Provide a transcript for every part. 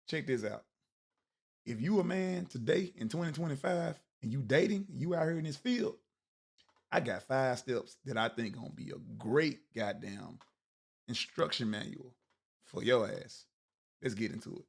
check this out. If you a man today in 2025 and you dating, you out here in this field, I got 5 steps that I think gonna be a great goddamn instruction manual for your ass. Let's get into it.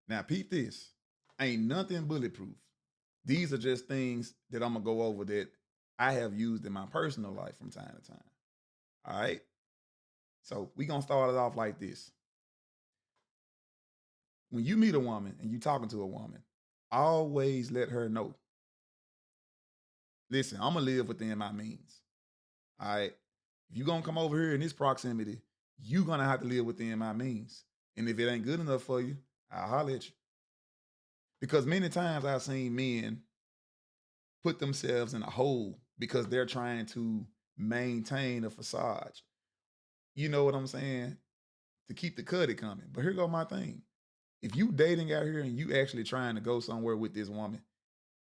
Now, peep this. Ain't nothing bulletproof. These are just things that I'm gonna go over that I have used in my personal life from time to time. All right. So we gonna start it off like this. When you meet a woman and you talking to a woman, always let her know. Listen, I'm gonna live within my means. All right. If you gonna come over here in this proximity, you gonna have to live within my means. And if it ain't good enough for you, I'll holler at you. Because many times I've seen men put themselves in a hole because they're trying to maintain a facade. You know what I'm saying? To keep the cutty coming. But here go my thing. If you dating out here and you actually trying to go somewhere with this woman,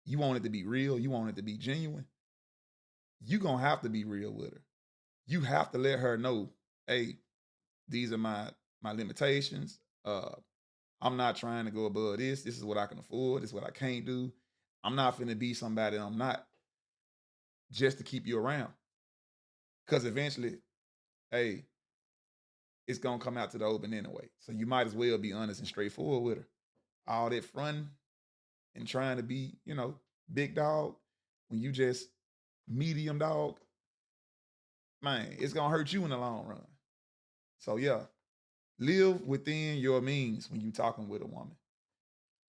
you want it to be real, you want it to be genuine, you gonna have to be real with her. You have to let her know, hey, these are my limitations. I'm not trying to go above this. This is what I can afford. This is what I can't do. I'm not finna be somebody I'm not just to keep you around. Because eventually, hey, it's gonna come out to the open anyway. So you might as well be honest and straightforward with her. All that fronting and trying to be, big dog when you just medium dog, man, it's gonna hurt you in the long run. So yeah, live within your means when you talking with a woman.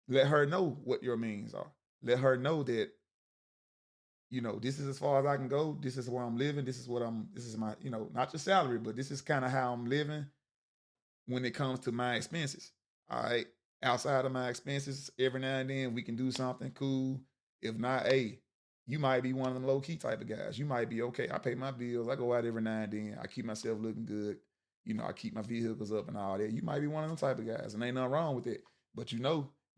Let her know what your means are. Let her know that, this is as far as I can go. This is where I'm living. This is my, not your salary, but this is kind of how I'm living when it comes to my expenses. All right. Outside of my expenses, every now and then we can do something cool. If not, hey, you might be one of them low key type of guys. You might be okay. I pay my bills. I go out every now and then. I keep myself looking good. I keep my vehicles up and all that. You might be one of them type of guys, and ain't nothing wrong with it. But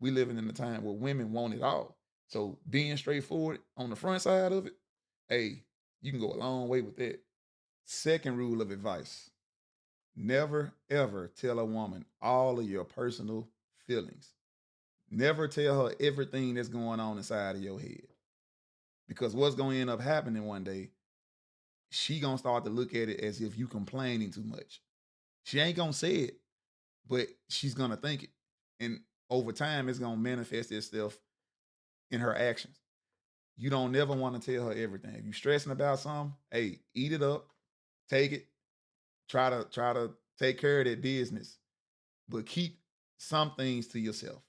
we living in a time where women want it all. So being straightforward on the front side of it, hey, you can go a long way with that. Second rule of advice: never ever tell a woman all of your personal feelings. Never tell her everything that's going on inside of your head. Because what's going to end up happening one day, she going to start to look at it as if you complaining too much. She ain't going to say it, but she's going to think it. And over time, it's going to manifest itself in her actions. You don't never want to tell her everything. If you're stressing about something, hey, eat it up, take it, try to take care of that business, but keep some things to yourself.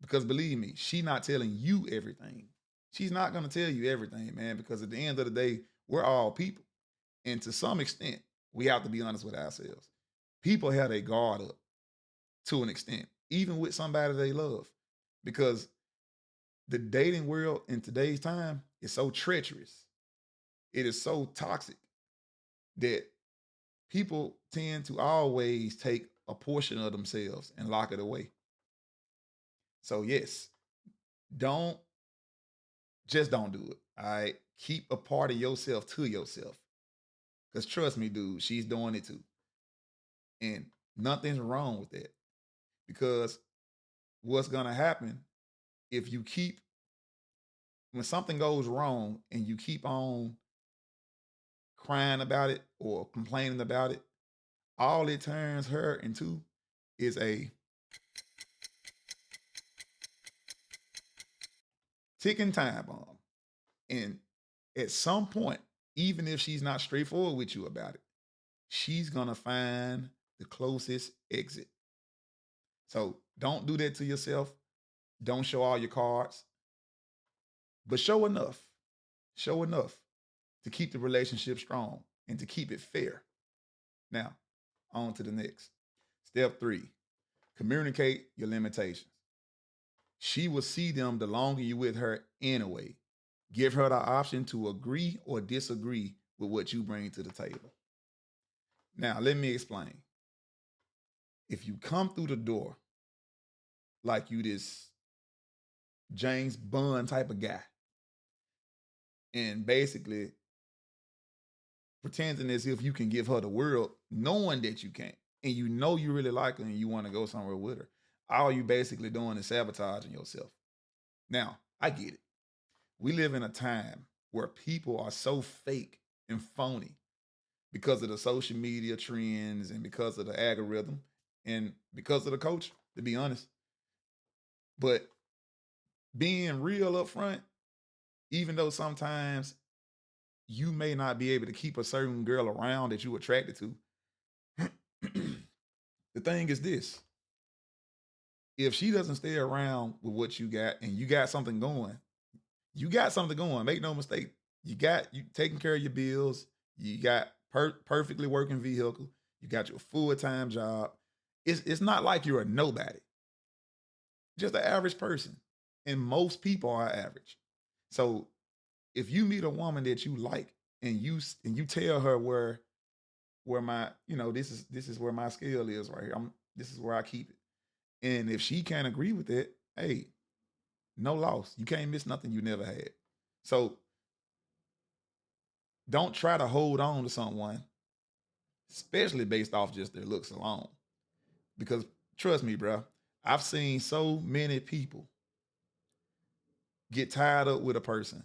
Because believe me, she not telling you everything. She's not gonna tell you everything, man. Because at the end of the day, we're all people, and to some extent, we have to be honest with ourselves. People have their guard up to an extent, even with somebody they love, because the dating world in today's time is so treacherous. It is so toxic that people tend to always take a portion of themselves and lock it away. So yes, don't don't do it. All right. Keep a part of yourself to yourself. Because trust me, dude, she's doing it too. And nothing's wrong with that. Because what's gonna happen if you keep when something goes wrong and you keep on crying about it or complaining about it, all it turns her into is a ticking time bomb. And at some point, even if she's not straightforward with you about it, she's gonna find the closest exit. So don't do that to yourself. Don't show all your cards, but show enough. Show enough to keep the relationship strong and to keep it fair. Now, on to the next. Step 3: communicate your limitations. She will see them the longer you with her anyway. Give her the option to agree or disagree with what you bring to the table. Now, let me explain. If you come through the door like you this James Bond type of guy and basically pretending as if you can give her the world, knowing that you can't, and you know you really like her and you want to go somewhere with her, all you basically doing is sabotaging yourself. Now, I get it. We live in a time where people are so fake and phony because of the social media trends and because of the algorithm and because of the culture, to be honest. But being real up front, even though sometimes you may not be able to keep a certain girl around that you're attracted to, the thing is this: if she doesn't stay around with what you got and you got something going, you got something going. Make no mistake. You taking care of your bills. You got perfectly working vehicle. You got your full-time job. It's not like you're a nobody. Just an average person. And most people are average. So if you meet a woman that you like and you tell her where my, this is where my scale is right here. This is where I keep it. And if she can't agree with it, hey, no loss. You can't miss nothing you never had. So don't try to hold on to someone, especially based off just their looks alone. Because trust me, bro, I've seen so many people get tied up with a person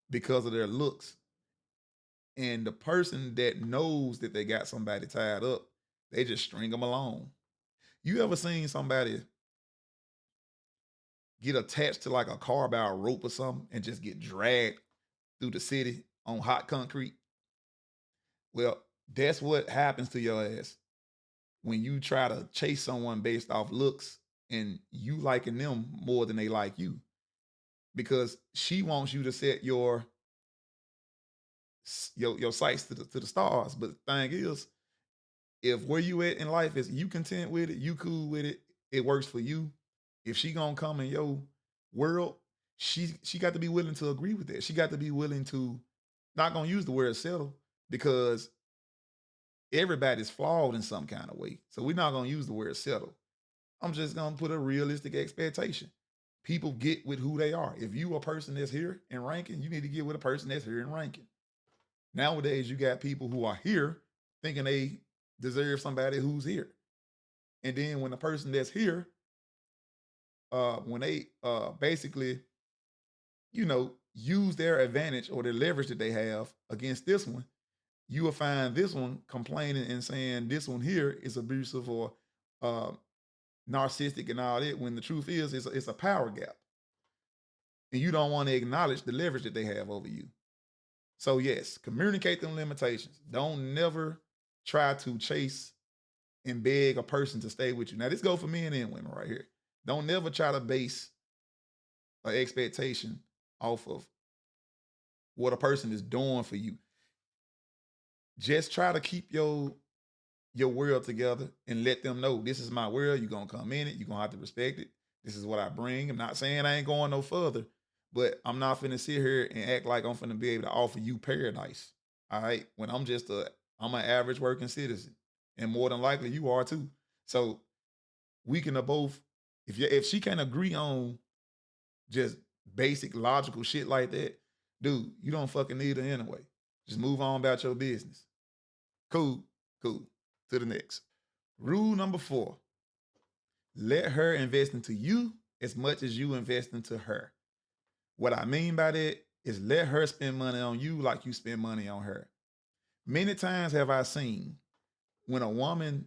because of their looks. And the person that knows that they got somebody tied up, they just string them along. You ever seen somebody get attached to like a car by a rope or something and just get dragged through the city on hot concrete? Well, that's what happens to your ass when you try to chase someone based off looks and you liking them more than they like you. Because she wants you to set your sights to the stars. But the thing is, if where you at in life is you content with it, you cool with it, it works for you. If she gonna come in your world, she got to be willing to agree with that. She got to be willing to not gonna use the word settle because everybody's flawed in some kind of way. So we're not gonna use the word settle. I'm just gonna put a realistic expectation. People get with who they are. If you a person that's here in ranking, you need to get with a person that's here in ranking. Nowadays, you got people who are here thinking they deserve somebody who's here. And then when the person that's here, when they basically, use their advantage or their leverage that they have against this one, you will find this one complaining and saying this one here is abusive or uh, narcissistic and all that. When the truth is, it's a power gap, and you don't want to acknowledge the leverage that they have over you. So yes, communicate them limitations. Don't never try to chase and beg a person to stay with you. Now this goes for men and women right here. Don't never try to base an expectation off of what a person is doing for you. Just try to keep your world together and let them know this is my world. You're gonna come in it. You're gonna have to respect it. This is what I bring. I'm not saying I ain't going no further, but I'm not finna sit here and act like I'm finna be able to offer you paradise. All right. When I'm I'm an average working citizen. And more than likely you are too. So we can both, if she can agree on just basic logical shit like that, dude, you don't fucking need her anyway. Just move on about your business. Cool, cool. To the next. Rule number 4. Let her invest into you as much as you invest into her. What I mean by that is let her spend money on you like you spend money on her. Many times have I seen when a woman,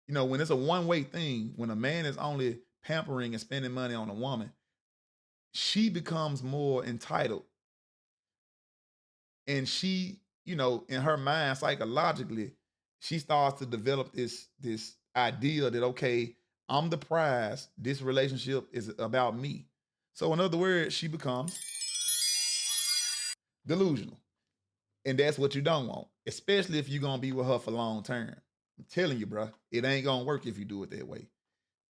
when it's a one-way thing, when a man is only pampering and spending money on a woman, she becomes more entitled. And she, in her mind, psychologically, she starts to develop this idea that, okay, I'm the prize. This relationship is about me. So in other words, she becomes delusional. And that's what you don't want, especially if you're going to be with her for long term. I'm telling you, bro, it ain't going to work if you do it that way.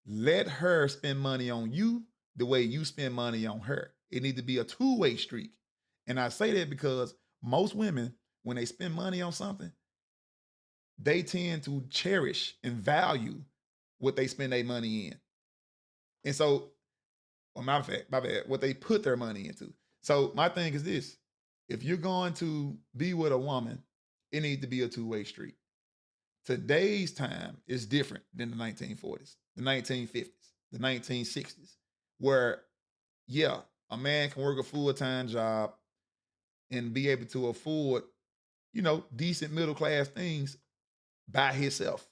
Let her spend money on you the way you spend money on her. It needs to be a two-way streak. And I say that because most women, when they spend money on something, they tend to cherish and value what they spend their money in. And so, well, my bad, what they put their money into. So my thing is this: if you're going to be with a woman, it needs to be a two-way street. Today's time is different than the 1940s, the 1950s, the 1960s, where, yeah, a man can work a full-time job and be able to afford, decent middle class things by himself.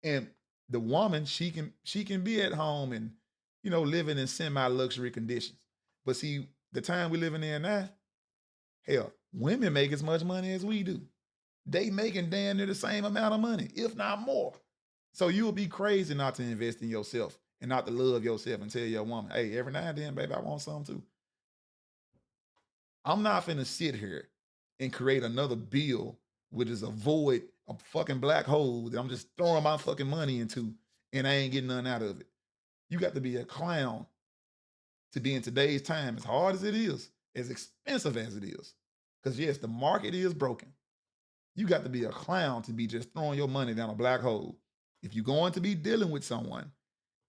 And the woman, she can be at home and, living in semi-luxury conditions. But see, the time we living in now, hell, women make as much money as we do. They making damn near the same amount of money, if not more. So you will be crazy not to invest in yourself and not to love yourself and tell your woman, hey, every now and then, baby, I want something too. I'm not finna sit here and create another bill which is a void, a fucking black hole that I'm just throwing my fucking money into and I ain't getting nothing out of it. You got to be a clown to be in today's time, as hard as it is, as expensive as it is. Because yes, the market is broken. You got to be a clown to be just throwing your money down a black hole. If you're going to be dealing with someone,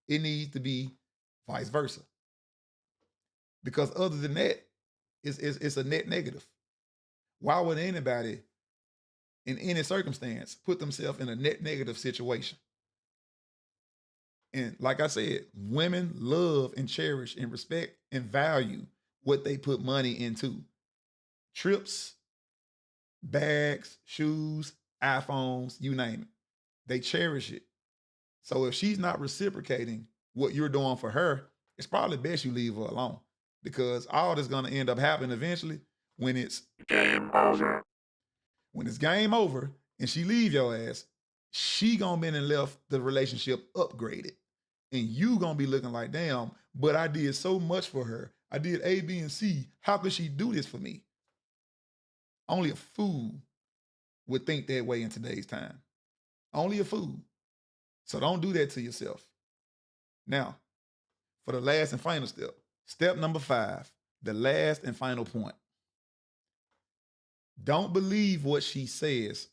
it needs to be vice versa. Because other than that, it's a net negative. Why would anybody in any circumstance put themselves in a net negative situation? And like I said, women love and cherish and respect and value what they put money into. Trips, bags, shoes, iPhones, you name it. They cherish it. So if she's not reciprocating what you're doing for her, it's probably best you leave her alone, because all that's going to end up happening eventually when it's game over. When it's game over and she leave your ass, she gonna be and left the relationship upgraded. And you gonna be looking like, damn, but I did so much for her. I did A, B, and C. How could she do this for me? Only a fool would think that way in today's time. Only a fool. So don't do that to yourself. Now, for the last and final step, step number 5, the last and final point. Don't believe what she says.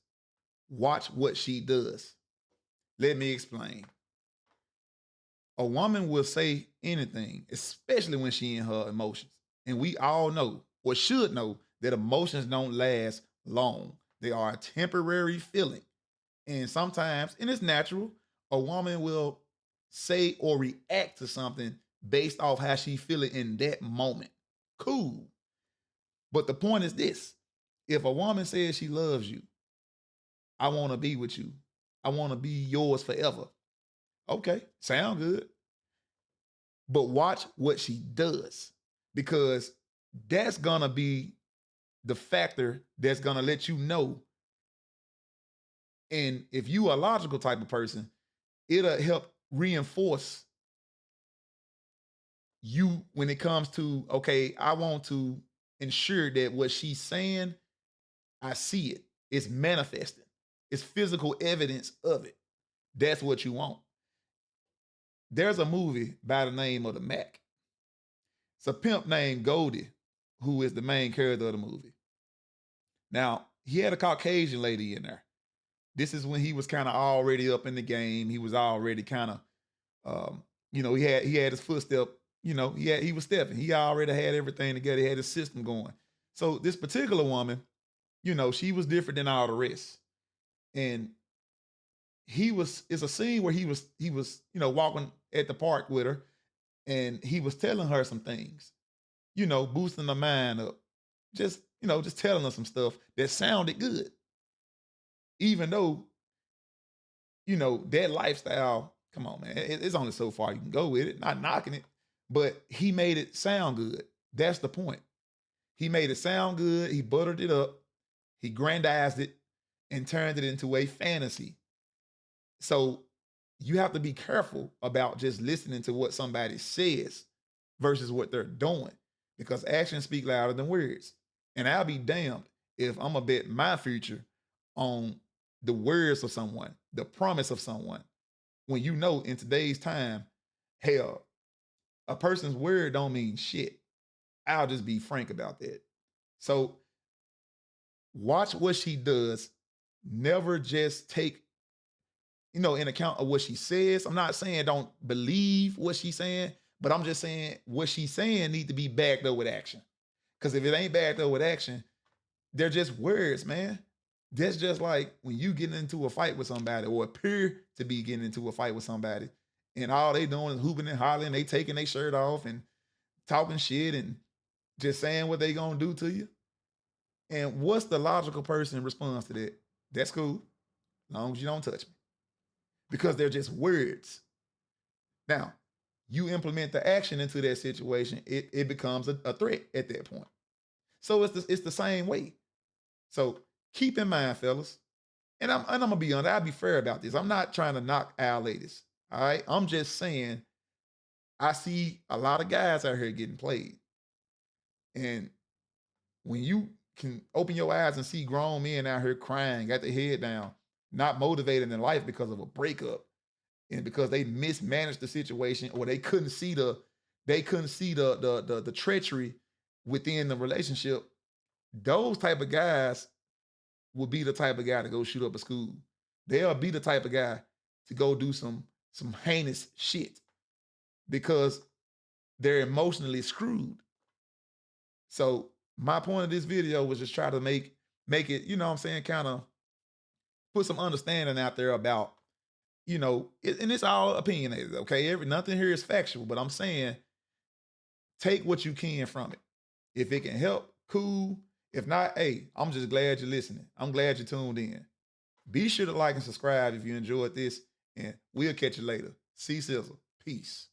Watch what she does. Let me explain. A woman will say anything, especially when she in her emotions. And we all know, or should know, that emotions don't last long. They are a temporary feeling. And sometimes, and it's natural, a woman will say or react to something based off how she feeling in that moment. Cool. But the point is this: if a woman says she loves you, I want to be with you, I want to be yours forever. Okay, sound good. But watch what she does, because that's going to be the factor that's going to let you know. And if you are a logical type of person, it'll help reinforce you when it comes to, okay, I want to ensure that what she's saying, I see it. It's manifesting. It's physical evidence of it. That's what you want. There's a movie by the name of The Mac. It's a pimp named Goldie who is the main character of the movie. Now, he had a Caucasian lady in there. This is when he was kind of already up in the game. He was already kind of, he had his footstep. He was stepping. He already had everything together. He had his system going. So this particular woman, she was different than all the rest. And it's a scene where he was, walking at the park with her, and he was telling her some things, boosting her mind up. Just telling her some stuff that sounded good. Even though, that lifestyle, come on, man, it's only so far you can go with it, not knocking it, but he made it sound good. That's the point. He made it sound good. He buttered it up. He grandized it and turned it into a fantasy. So you have to be careful about just listening to what somebody says versus what they're doing, because actions speak louder than words. And I'll be damned if I'm going to bet my future on the words of someone, the promise of someone, when in today's time, hell, a person's word don't mean shit. I'll just be frank about that. So watch what she does never just take, in account of what she says. I'm not saying don't believe what she's saying, but I'm just saying what she's saying need to be backed up with action. Because if it ain't backed up with action, they're just words, man. That's just like when you get into a fight with somebody or appear to be getting into a fight with somebody, and all they doing is hooping and hollering, they taking their shirt off and talking shit and just saying what they gonna do to you. And what's the logical person response to that? That's cool, as long as you don't touch me. Because they're just words. Now, you implement the action into that situation, it becomes a threat at that point. So it's the same way. So keep in mind, fellas, and I'm gonna be honest, I'll be fair about this. I'm not trying to knock our ladies. All right. I'm just saying I see a lot of guys out here getting played. And when you can open your eyes and see grown men out here crying, got their head down, not motivated in life because of a breakup and because they mismanaged the situation or they couldn't see the treachery within the relationship, those type of guys will be the type of guy to go shoot up a school. They'll be the type of guy to go do some heinous shit because they're emotionally screwed. So my point of this video was just try to make it, you know what I'm saying, kind of put some understanding out there about, and it's all opinionated, okay? Nothing here is factual, but I'm saying take what you can from it. If it can help, cool. If not, hey, I'm just glad you're listening. I'm glad you tuned in. Be sure to like and subscribe if you enjoyed this, and we'll catch you later. See Sizzle. Peace.